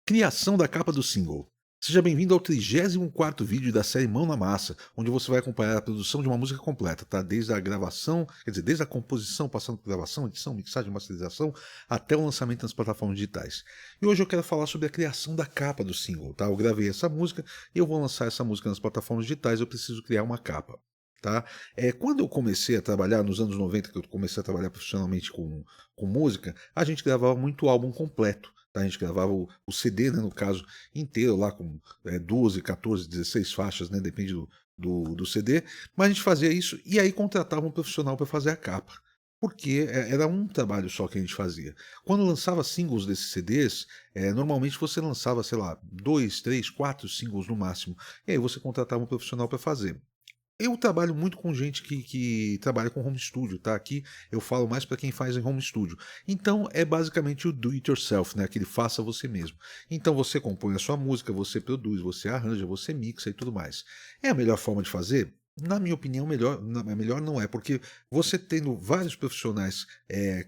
Criação da capa do single. Seja bem-vindo ao 34º vídeo da série Mão na Massa, onde você vai acompanhar a produção de uma música completa, tá? Desde a gravação, quer dizer, desde a composição, passando por gravação, edição, mixagem, masterização, até o lançamento nas plataformas digitais. E hoje eu quero falar sobre a criação da capa do single, tá? Eu gravei essa música e eu vou lançar essa música nas plataformas digitais, eu preciso criar uma capa. Tá? Quando eu comecei a trabalhar, nos anos 90, que eu comecei a trabalhar profissionalmente com música, a gente gravava muito álbum completo. Tá? A gente gravava o CD, né, no caso, inteiro, lá com 12, 14, 16 faixas, né, depende do CD, mas a gente fazia isso e aí contratava um profissional para fazer a capa. Porque era um trabalho só que a gente fazia. Quando lançava singles desses CDs, normalmente você lançava, sei lá, 2, 3, 4 singles no máximo. E aí você contratava um profissional para fazer. Eu trabalho muito com gente que trabalha com home studio, tá? Aqui eu falo mais para quem faz em home studio. Então é basicamente o do it yourself, né? Aquele faça você mesmo. Então você compõe a sua música, você produz, você arranja, você mixa e tudo mais. É a melhor forma de fazer? Na minha opinião, melhor não é, porque você tendo vários profissionais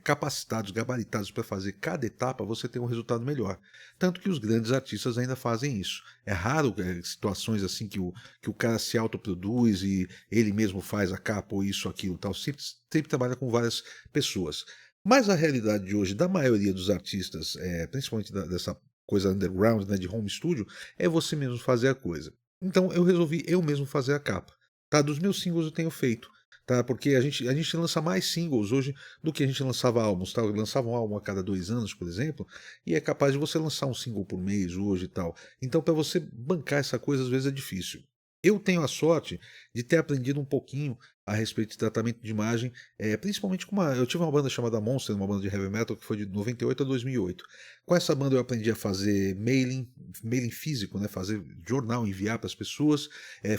capacitados, gabaritados para fazer cada etapa, você tem um resultado melhor. Tanto que os grandes artistas ainda fazem isso. É raro situações assim que o cara se autoproduz e ele mesmo faz a capa ou isso, aquilo, tal. Sempre trabalha com várias pessoas. Mas a realidade de hoje, da maioria dos artistas, principalmente dessa coisa underground, né, de home studio, é você mesmo fazer a coisa. Então eu resolvi eu mesmo fazer a capa. Tá? Dos meus singles eu tenho feito. Tá? Porque a gente lança mais singles hoje do que a gente lançava álbuns. Tá? Eu lançava um álbum a cada 2 anos, por exemplo, e é capaz de você lançar um single por mês hoje e tal. Então, para você bancar essa coisa, às vezes é difícil. Eu tenho a sorte de ter aprendido um pouquinho a respeito de tratamento de imagem, principalmente com uma. Eu tive uma banda chamada Monster, uma banda de heavy metal que foi de 98 a 2008. Com essa banda eu aprendi a fazer mailing físico, né, fazer jornal, enviar para as pessoas,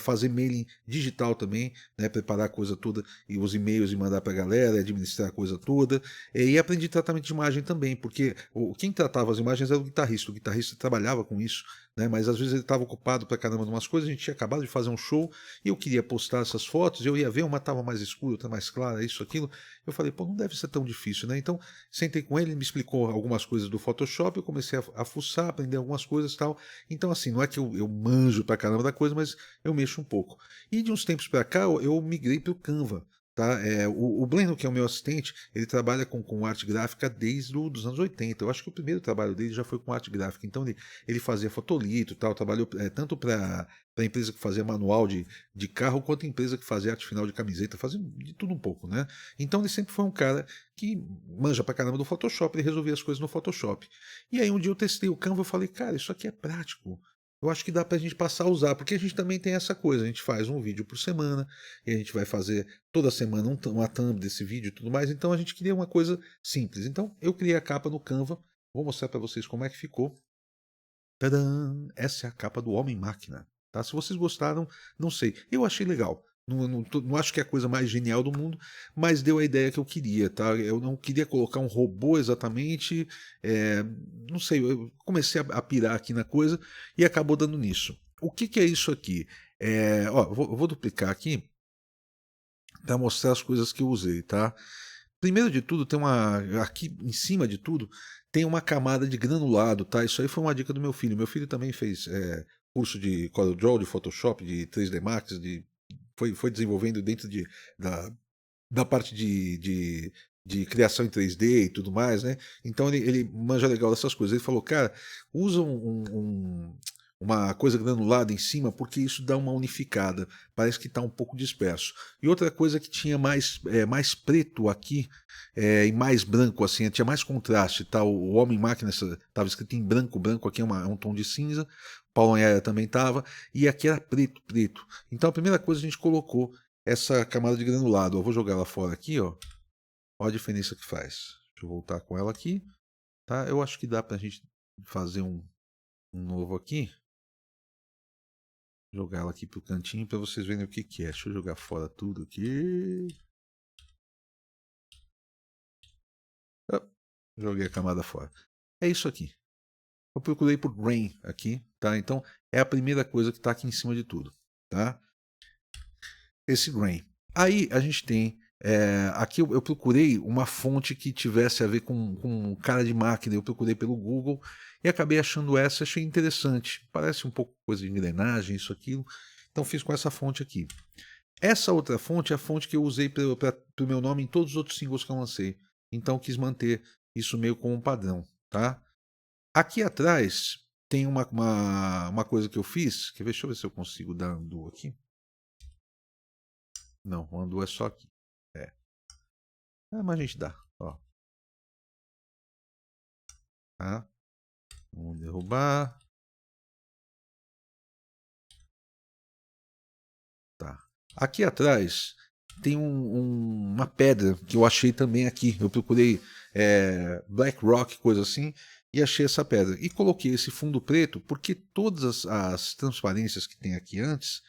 fazer mailing digital também, né, preparar a coisa toda e os e-mails e mandar para a galera, administrar a coisa toda. E aprendi tratamento de imagem também, porque quem tratava as imagens era o guitarrista trabalhava com isso, né, mas às vezes ele estava ocupado pra caramba de umas coisas, a gente tinha acabado de fazer um show e eu queria postar essas fotos, eu ia ver, uma estava mais escura, outra mais clara, isso, aquilo. Eu falei, pô, não deve ser tão difícil, né? Então, sentei com ele, me explicou algumas coisas do Photoshop, eu comecei a fuçar, aprender algumas coisas e tal. Então, assim, não é que eu manjo pra caramba da coisa, mas eu mexo um pouco. E de uns tempos pra cá, eu migrei pro Canva. Tá? O Bleno, que é o meu assistente, ele trabalha com arte gráfica desde os anos 80. Eu acho que o primeiro trabalho dele já foi com arte gráfica. Então ele fazia fotolito e tal, trabalhou tanto para a empresa que fazia manual de carro, quanto a empresa que fazia arte final de camiseta, fazia de tudo um pouco, né? Então ele sempre foi um cara que manja pra caramba do Photoshop, ele resolvia as coisas no Photoshop. E aí um dia eu testei o Canva e falei, cara, isso aqui é prático. Eu acho que dá pra gente passar a usar, porque a gente também tem essa coisa, a gente faz um vídeo por semana, e a gente vai fazer toda semana uma thumb desse vídeo e tudo mais, então a gente queria uma coisa simples. Então eu criei a capa no Canva, vou mostrar para vocês como é que ficou. Tadã! Essa é a capa do Homem-Máquina. Tá? Se vocês gostaram, não sei. Eu achei legal. Não acho que é a coisa mais genial do mundo, mas deu a ideia que eu queria. Tá? Eu não queria colocar um robô exatamente. Não sei, eu comecei a pirar aqui na coisa e acabou dando nisso. O que é isso aqui? Eu vou duplicar aqui para mostrar as coisas que eu usei, tá? Primeiro de tudo, tem uma. Aqui em cima de tudo, tem uma camada de granulado, tá? Isso aí foi uma dica do meu filho. Meu filho também fez curso de CorelDRAW, de Photoshop, de 3D Max, foi desenvolvendo dentro da parte de criação em 3D e tudo mais, né? Então ele manja legal dessas coisas. Ele falou, cara, usa uma coisa granulada em cima porque isso dá uma unificada. Parece que está um pouco disperso. E outra coisa que tinha mais preto aqui e mais branco, assim, tinha mais contraste. Tá? O Homem-Máquina estava escrito em branco, branco aqui é um tom de cinza. Paulo Anhaya também estava. E aqui era preto, preto. Então a primeira coisa a gente colocou essa camada de granulado. Eu vou jogar ela fora aqui, ó. Olha a diferença que faz. Deixa eu voltar com ela aqui. Tá? Eu acho que dá pra gente fazer um novo aqui. Jogar ela aqui pro cantinho para vocês verem o que é. Deixa eu jogar fora tudo aqui. Ah, joguei a camada fora. É isso aqui. Eu procurei por grain aqui, tá? Então é a primeira coisa que está aqui em cima de tudo, tá? Esse grain. Aí a gente tem Aqui eu procurei uma fonte que tivesse a ver com cara de máquina. Eu procurei pelo Google e acabei achando essa, achei interessante. Parece um pouco coisa de engrenagem, isso, aquilo. Então fiz com essa fonte aqui. Essa outra fonte é a fonte que eu usei para o meu nome em todos os outros singles que eu lancei. Então quis manter isso meio como um padrão, tá? Aqui atrás tem uma coisa que eu fiz. Quer ver? Deixa eu ver se eu consigo dar undo aqui. Não, o undo é só aqui. Mas a gente dá. Ó, tá? Vamos derrubar. Tá. Aqui atrás tem uma pedra que eu achei também aqui. Eu procurei Black Rock, coisa assim, e achei essa pedra. E coloquei esse fundo preto porque todas as transparências que tem aqui antes,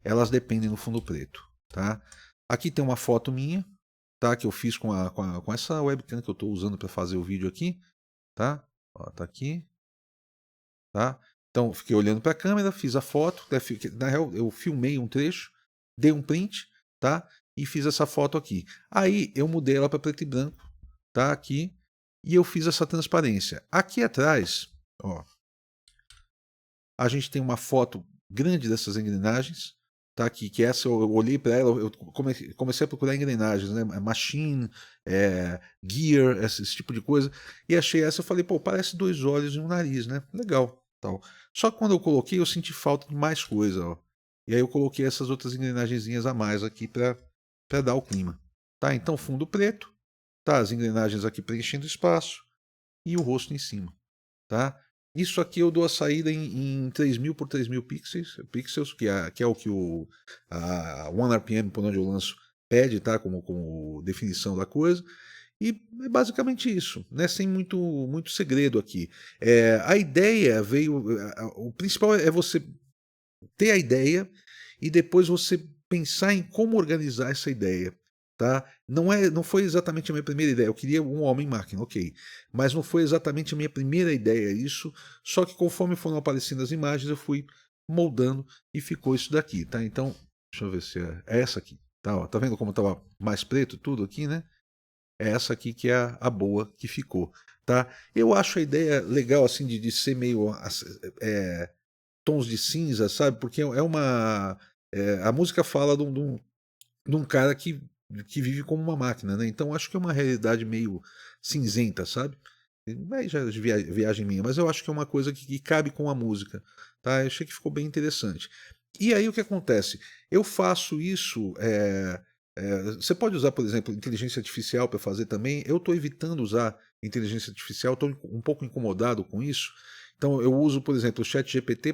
elas dependem do fundo preto. Tá? Aqui tem uma foto minha, tá? Que eu fiz com essa webcam que eu estou usando para fazer o vídeo aqui. Tá? Ó, tá aqui. Tá? Então, fiquei olhando para a câmera, fiz a foto. Na real, eu filmei um trecho, dei um print, tá? E fiz essa foto aqui. Aí eu mudei ela para preto e branco, tá? Aqui. E eu fiz essa transparência. Aqui atrás, ó, a gente tem uma foto grande dessas engrenagens, tá? Que essa eu olhei para ela, eu comecei a procurar engrenagens, né? Machine, gear, esse tipo de coisa. E achei essa, eu falei, pô, parece dois olhos e um nariz, né? Legal. Tal. Só que quando eu coloquei, eu senti falta de mais coisa, ó. E aí eu coloquei essas outras engrenagenzinhas a mais aqui para dar o clima. Tá? Então, fundo preto, tá? As engrenagens aqui preenchendo espaço e o rosto em cima, tá? Isso aqui eu dou a saída em 3000 por 3000 pixels que é o que a 1RPM, por onde eu lanço, pede, tá? Como definição da coisa. E é basicamente isso, né? Sem muito segredo aqui. A ideia veio. O principal é você ter a ideia e depois você pensar em como organizar essa ideia. Tá? Não foi exatamente a minha primeira ideia. Eu queria um homem-máquina, ok. Mas não foi exatamente a minha primeira ideia isso. Só que conforme foram aparecendo as imagens, eu fui moldando e ficou isso daqui. Tá? Então, deixa eu ver se é essa aqui. Tá, ó, tá vendo como estava mais preto tudo aqui, né? É essa aqui que é a boa que ficou, tá? Eu acho a ideia legal, assim, de ser meio tons de cinza, sabe? Porque é uma... a música fala de um cara que vive como uma máquina, né? Então acho que é uma realidade meio cinzenta, sabe? Aí já é viagem minha, mas eu acho que é uma coisa que cabe com a música, tá? Eu achei que ficou bem interessante. E aí o que acontece? Eu faço isso. Você pode usar, por exemplo, inteligência artificial para fazer também. Eu estou evitando usar inteligência artificial, estou um pouco incomodado com isso. Então eu uso, por exemplo, o ChatGPT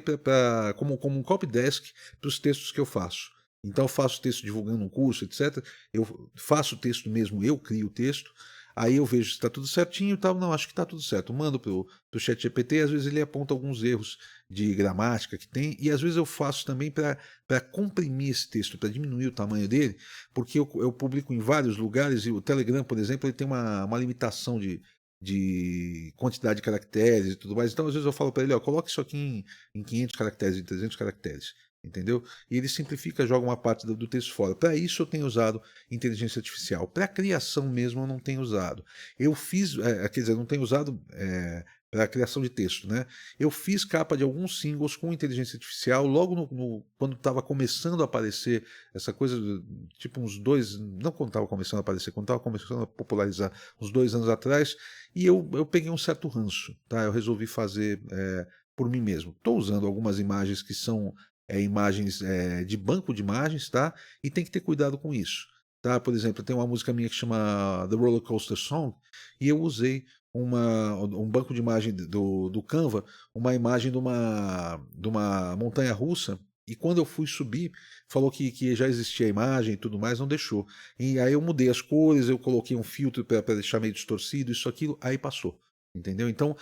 como um copydesk para os textos que eu faço. Então eu faço texto divulgando um curso, etc. Eu faço o texto mesmo, eu crio o texto. Aí eu vejo se está tudo certinho e tal. Não, acho que está tudo certo. Mando para o ChatGPT, às vezes ele aponta alguns erros de gramática que tem, e às vezes eu faço também para comprimir esse texto, para diminuir o tamanho dele, porque eu publico em vários lugares, e o Telegram, por exemplo, ele tem uma limitação de quantidade de caracteres e tudo mais. Então, às vezes eu falo para ele, ó, coloque isso aqui em 500 caracteres, em 300 caracteres. Entendeu? E ele simplifica, joga uma parte do texto fora. Para isso eu tenho usado inteligência artificial. Para criação mesmo eu não tenho usado. Eu fiz, quer dizer, eu não tenho usado para criação de texto, né? Eu fiz capa de alguns singles com inteligência artificial logo quando estava começando a aparecer essa coisa, tipo uns dois, não quando estava começando a aparecer, quando estava começando a popularizar, uns 2 anos atrás, e eu peguei um certo ranço, tá? Eu resolvi fazer por mim mesmo. Estou usando algumas imagens que são imagens de banco de imagens, tá? E tem que ter cuidado com isso, tá? Por exemplo, tem uma música minha que chama The Roller Coaster Song e eu usei um banco de imagem do Canva, uma imagem de uma montanha russa. E quando eu fui subir, falou que já existia a imagem e tudo mais, não deixou. E aí eu mudei as cores, eu coloquei um filtro para deixar meio distorcido, isso, aquilo, aí passou. Entendeu? Então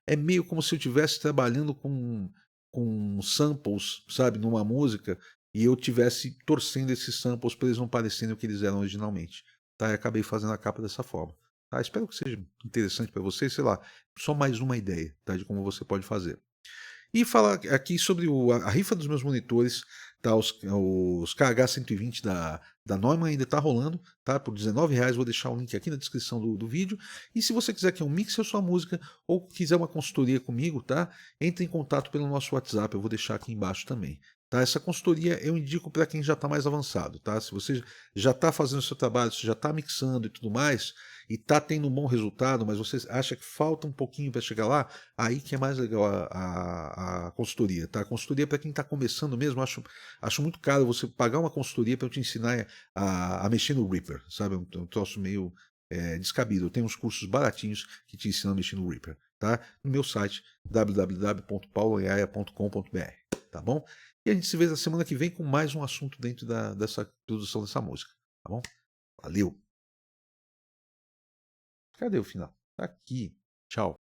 é meio como se eu estivesse trabalhando com samples, sabe, numa música, e eu tivesse torcendo esses samples para eles não parecerem o que eles eram originalmente. Tá? E acabei fazendo a capa dessa forma. Tá? Espero que seja interessante para vocês, sei lá, só mais uma ideia, tá, de como você pode fazer. E falar aqui sobre a rifa dos meus monitores, tá? Os KH120 da Neumann ainda está rolando, tá? Por R$19, vou deixar o link aqui na descrição do vídeo. E se você quiser que eu mixe a sua música ou quiser uma consultoria comigo, tá? Entre em contato pelo nosso WhatsApp, eu vou deixar aqui embaixo também. Tá? Essa consultoria eu indico para quem já está mais avançado, tá? Se você já está fazendo o seu trabalho, se já está mixando e tudo mais, e está tendo um bom resultado, mas você acha que falta um pouquinho para chegar lá, aí que é mais legal a consultoria, tá? A consultoria para quem está começando mesmo, acho muito caro você pagar uma consultoria para eu te ensinar a mexer no Reaper, sabe? Um troço meio descabido. Eu tenho uns cursos baratinhos que te ensinam a mexer no Reaper, tá? No meu site www.pauloiaia.com.br, tá bom? E a gente se vê na semana que vem com mais um assunto dentro dessa produção dessa música, tá bom? Valeu! Cadê o final? Tá aqui. Tchau.